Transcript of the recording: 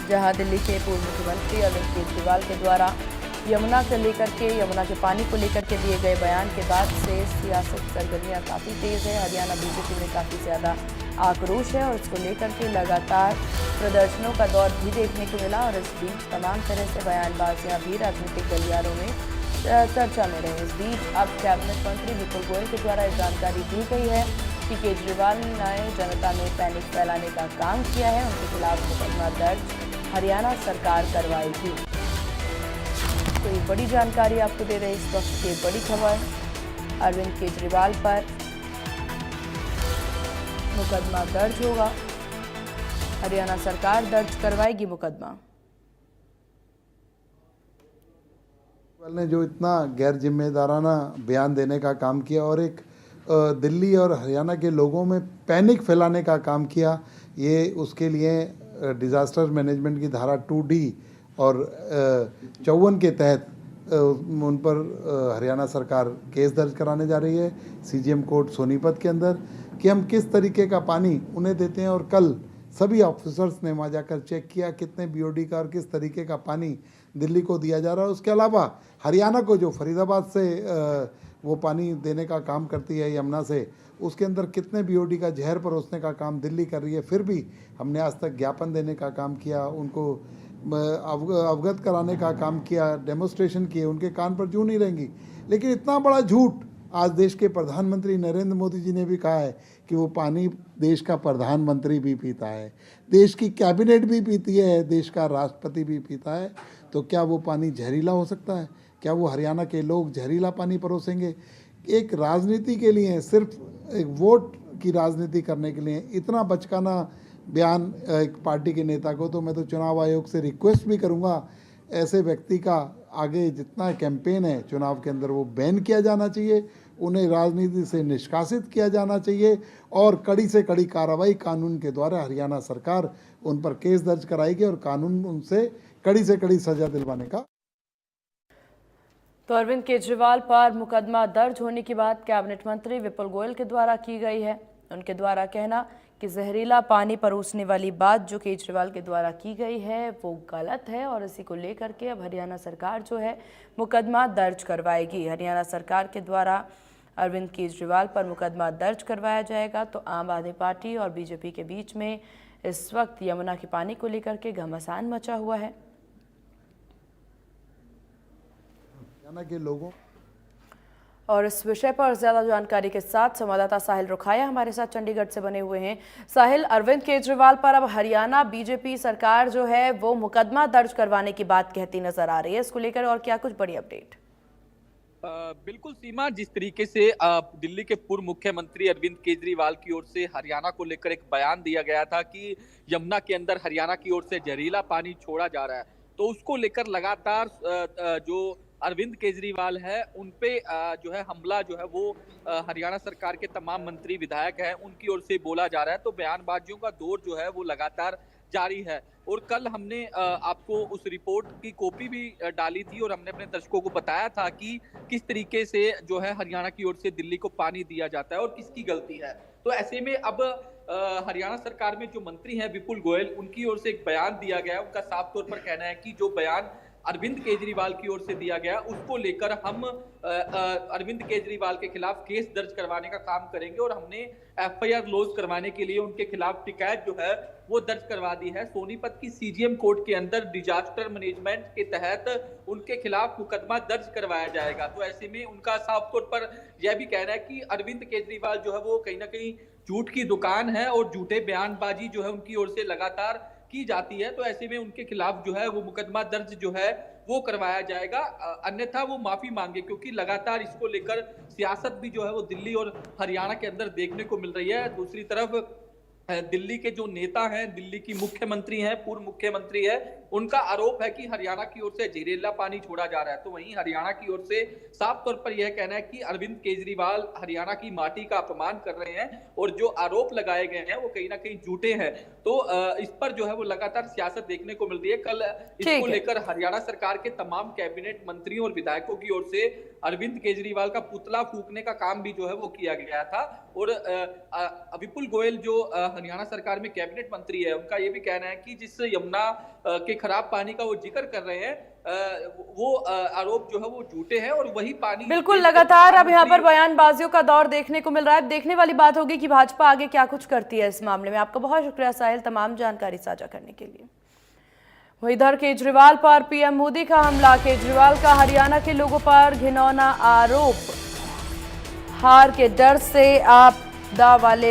जहां दिल्ली के पूर्व मुख्यमंत्री अरविंद केजरीवाल के द्वारा यमुना के पानी को लेकर के दिए गए बयान के बाद से सियासत सरगर्मियां काफ़ी तेज़ है। हरियाणा बीजेपी में काफ़ी ज़्यादा आक्रोश है और इसको लेकर के लगातार प्रदर्शनों का दौर भी देखने को मिला और इस बीच तमाम तरह से बयानबाजियां भी राजनीतिक गलियारों में चर्चा में रहे। इस बीच अब कैबिनेट मंत्री विपुल गोयल के द्वारा जानकारी दी गई है कि केजरीवाल ने जनता में पैनिक फैलाने का काम किया है, उनके खिलाफ मुकदमा दर्ज हरियाणा सरकार करवाएगी। तो ये बड़ी जानकारी आपको दे रहे इस वक्त की बड़ी खबर, अरविंद केजरीवाल पर मुकदमा दर्ज होगा, हरियाणा सरकार दर्ज करवाएगी मुकदमा। ने जो इतना गैर जिम्मेदाराना बयान देने का काम किया और एक दिल्ली और हरियाणा के लोगों में पैनिक फैलाने का काम किया, ये उसके लिए डिज़ास्टर मैनेजमेंट की धारा 2D और 54 के तहत उन पर हरियाणा सरकार केस दर्ज कराने जा रही है CGM कोर्ट सोनीपत के अंदर कि हम किस तरीके का पानी उन्हें देते हैं। और कल सभी ऑफिसर्स ने वहाँ जाकर चेक किया कितने BOD का और किस तरीके का पानी दिल्ली को दिया जा रहा है। उसके अलावा हरियाणा को जो फरीदाबाद से वो पानी देने का काम करती है यमुना से, उसके अंदर कितने BOD का जहर परोसने का काम दिल्ली कर रही है। फिर भी हमने आज तक ज्ञापन देने का काम किया, उनको अवगत कराने का काम किया, डेमोस्ट्रेशन किए, उनके कान पर जूं नहीं रहेंगी। लेकिन इतना बड़ा झूठ आज देश के प्रधानमंत्री नरेंद्र मोदी जी ने भी कहा है कि वो पानी देश का प्रधानमंत्री भी पीता है, देश की कैबिनेट भी पीती है, देश का राष्ट्रपति भी पीता है। तो क्या वो पानी जहरीला हो सकता है? क्या वो हरियाणा के लोग जहरीला पानी परोसेंगे? एक राजनीति के लिए, सिर्फ एक वोट की राजनीति करने के लिए इतना बचकाना बयान एक पार्टी के नेता को, तो मैं तो चुनाव आयोग से रिक्वेस्ट भी करूंगा, ऐसे व्यक्ति का आगे जितना कैंपेन है चुनाव के अंदर वो बैन किया जाना चाहिए, उन्हें राजनीति से निष्कासित किया जाना चाहिए और कड़ी से कड़ी कार्रवाई कानून के द्वारा हरियाणा सरकार उन पर केस दर्ज कराएगी और कानून उनसे कड़ी से कड़ी सजा दिलवाने का। तो अरविंद केजरीवाल पर मुकदमा दर्ज होने की बात कैबिनेट मंत्री विपुल गोयल के द्वारा की गई है। उनके द्वारा कहना कि जहरीला पानी परोसने वाली बात जो केजरीवाल के द्वारा की गई है वो गलत है और इसी को लेकर के अब हरियाणा सरकार जो है मुकदमा दर्ज करवाएगी। हरियाणा सरकार के द्वारा अरविंद केजरीवाल पर मुकदमा दर्ज करवाया जाएगा। तो आम आदमी पार्टी और बीजेपी के बीच में इस वक्त यमुना के पानी को लेकर के घमासान मचा हुआ है। के लोगों और इस विषय पर ज्यादा जानकारी के साथ संवाददाता साहिल रुखाया हमारे साथ चंडीगढ़ से बने हुए हैं। साहिल, अरविंद केजरीवाल पर अब हरियाणा बीजेपी सरकार जो है वो मुकदमा दर्ज करवाने की बात कहती नजर आ रही है, इसको लेकर और क्या कुछ बड़ी अपडेट? बिल्कुल सीमा, जिस तरीके से दिल्ली के पूर्व मुख्यमंत्री अरविंद केजरीवाल की ओर से हरियाणा को लेकर एक बयान दिया गया था कि यमुना के अंदर हरियाणा की ओर से जहरीला पानी छोड़ा जा रहा है, तो उसको लेकर लगातार जो अरविंद केजरीवाल है उन पे जो है हमला जो है वो हरियाणा सरकार के तमाम मंत्री विधायक हैं उनकी ओर से बोला जा रहा है। तो बयानबाजियों का दौर जो है वो लगातार जारी है और कल हमने आपको उस रिपोर्ट की कॉपी भी डाली थी और हमने अपने दर्शकों को बताया था कि किस तरीके से जो है हरियाणा की ओर से दिल्ली को पानी दिया जाता है और किसकी गलती है। तो ऐसे में अब हरियाणा सरकार में जो मंत्री हैं विपुल गोयल, उनकी ओर से एक बयान दिया गया है। उनका साफ तौर पर कहना है कि जो बयान अरविंद केजरीवाल की ओर से दिया गया उसको लेकर हम अरविंद केजरीवाल के खिलाफ केस दर्ज करवाने का काम करेंगे और हमने FIR लॉन्च करवाने के लिए उनके खिलाफ शिकायत जो है वो दर्ज करवा दी है। सोनीपत की CGM कोर्ट के अंदर डिजास्टर मैनेजमेंट के तहत उनके खिलाफ मुकदमा दर्ज करवाया जाएगा। तो ऐसे में उनका साफ तौर पर यह भी कहना है कि अरविंद केजरीवाल जो है वो कहीं ना कहीं झूठ की दुकान है और झूठे बयानबाजी जो है उनकी ओर से लगातार की जाती है। तो ऐसे में उनके खिलाफ जो है वो मुकदमा दर्ज जो है वो करवाया जाएगा, अन्यथा वो माफी मांगे, क्योंकि लगातार इसको लेकर सियासत भी जो है वो दिल्ली और हरियाणा के अंदर देखने को मिल रही है। दूसरी तरफ दिल्ली के जो नेता हैं, दिल्ली की मुख्यमंत्री हैं, पूर्व मुख्यमंत्री है, उनका आरोप है कि हरियाणा की ओर से जहरीला पानी छोड़ा जा रहा है। तो वहीं हरियाणा की ओर से साफ तौर पर यह कहना है कि अरविंद केजरीवाल हरियाणा की माटी का अपमान कर रहे हैं और जो आरोप लगाए गए हैं वो कहीं ना कहीं झूठे हैं। तो इस पर जो है वो लगातार सियासत देखने को मिल रही है। कल इसको लेकर हरियाणा सरकार के तमाम कैबिनेट मंत्रियों और विधायकों की ओर से अरविंद केजरीवाल का पुतला फूकने का काम भी जो है वो किया गया था और विपुल गोयल जो हरियाणा सरकार में कैबिनेट मंत्री है, उनका ये भी कहना है कि जिस यमुना के खराब पानी का वो जिक्र कर रहे हैं, वो आरोप जो है वो झूठे हैं और वही पानी बिल्कुल लगातार अब यहाँ पर बयानबाजियों का दौर देखने को मिल रहा है। देखने वाली बात होगी कि भाजपा आगे क्या कुछ करती है इस मामले में। आपका बहुत शुक्रिया साहिल तमाम जानकारी साझा करने के लिए। वहीं इधर केजरीवाल पर पीएम मोदी का हमला, केजरीवाल का हरियाणा के लोगों पर घिनौना आरोप, हार के डर से आपदा वाले